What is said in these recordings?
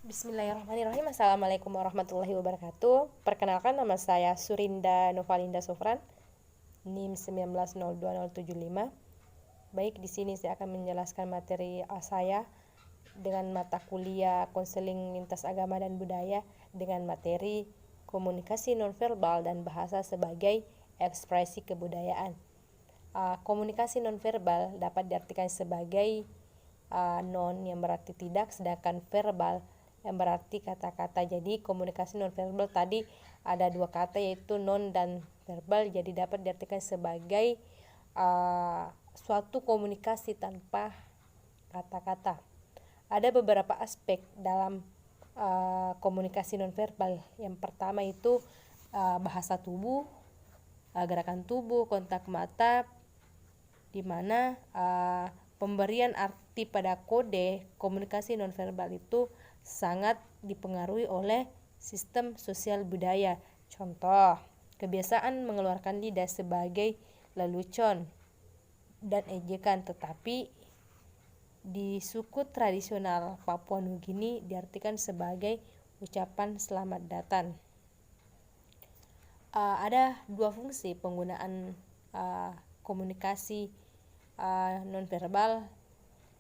Bismillahirrahmanirrahim. Assalamualaikum warahmatullahi wabarakatuh. Perkenalkan, nama saya Surinda Novalinda Sofran, NIM 1902075. Baik, di sini saya akan menjelaskan materi saya dengan mata kuliah konseling lintas agama dan budaya dengan materi komunikasi nonverbal dan bahasa sebagai ekspresi kebudayaan. Komunikasi nonverbal dapat diartikan sebagai non yang berarti tidak, sedangkan verbal yang berarti kata-kata. Jadi komunikasi nonverbal tadi ada dua kata, yaitu non dan verbal, jadi dapat diartikan sebagai suatu komunikasi tanpa kata-kata. Ada beberapa aspek dalam komunikasi nonverbal. Yang pertama itu bahasa tubuh, gerakan tubuh, kontak mata, di mana pemberian arti pada kode komunikasi nonverbal itu sangat dipengaruhi oleh sistem sosial budaya. Contoh, kebiasaan mengeluarkan lidah sebagai lelucon dan ejekan, tetapi di suku tradisional Papua Nugini diartikan sebagai ucapan selamat datang. Ada dua fungsi penggunaan komunikasi nonverbal.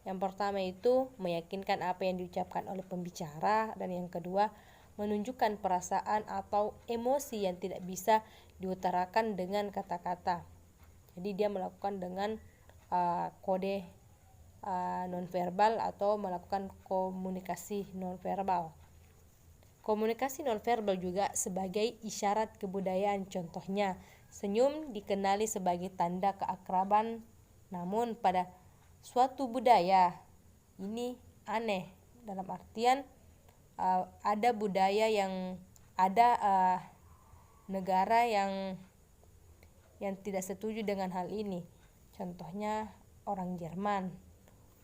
Yang pertama itu meyakinkan apa yang diucapkan oleh pembicara, dan yang kedua menunjukkan perasaan atau emosi yang tidak bisa diutarakan dengan kata-kata. Jadi dia melakukan dengan kode nonverbal atau melakukan komunikasi nonverbal. Komunikasi nonverbal juga sebagai isyarat kebudayaan. Contohnya, senyum dikenali sebagai tanda keakraban, namun pada suatu budaya ini aneh, dalam artian ada budaya yang ada negara yang tidak setuju dengan hal ini. Contohnya orang Jerman.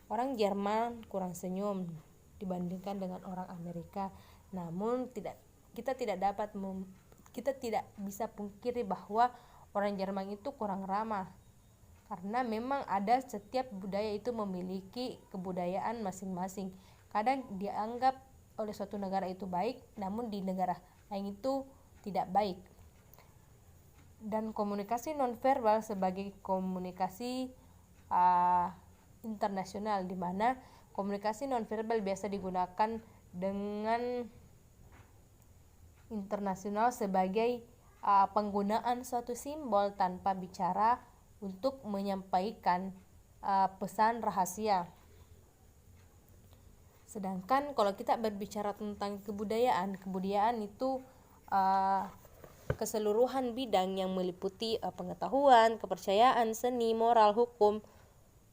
Orang Jerman kurang senyum dibandingkan dengan orang Amerika. Namun kita tidak bisa pungkiri bahwa orang Jerman itu kurang ramah, karena memang ada, setiap budaya itu memiliki kebudayaan masing-masing. Kadang dianggap oleh suatu negara itu baik, namun di negara lain itu tidak baik. Dan komunikasi nonverbal sebagai komunikasi internasional, di mana komunikasi nonverbal biasa digunakan dengan internasional sebagai penggunaan suatu simbol tanpa bicara untuk menyampaikan pesan rahasia. Sedangkan kalau kita berbicara tentang kebudayaan itu keseluruhan bidang yang meliputi pengetahuan, kepercayaan, seni, moral, hukum,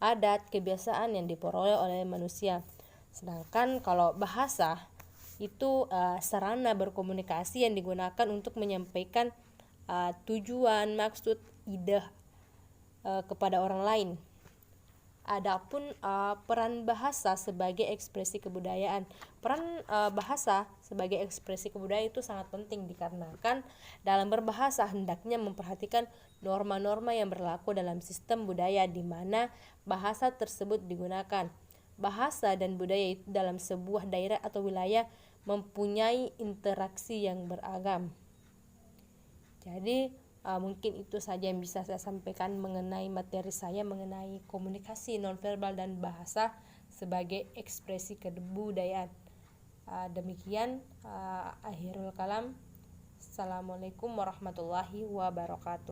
adat, kebiasaan yang diperoleh oleh manusia. Sedangkan kalau bahasa itu sarana berkomunikasi yang digunakan untuk menyampaikan tujuan, maksud, ide kepada orang lain. Adapun peran bahasa sebagai ekspresi kebudayaan. Peran bahasa sebagai ekspresi kebudayaan itu sangat penting, dikarenakan dalam berbahasa hendaknya memperhatikan norma-norma yang berlaku dalam sistem budaya di mana bahasa tersebut digunakan. Bahasa dan budaya itu dalam sebuah daerah atau wilayah mempunyai interaksi yang beragam. Jadi mungkin itu saja yang bisa saya sampaikan mengenai materi saya mengenai komunikasi nonverbal dan bahasa sebagai ekspresi kebudayaan. Demikian akhirul kalam. Assalamualaikum warahmatullahi wabarakatuh.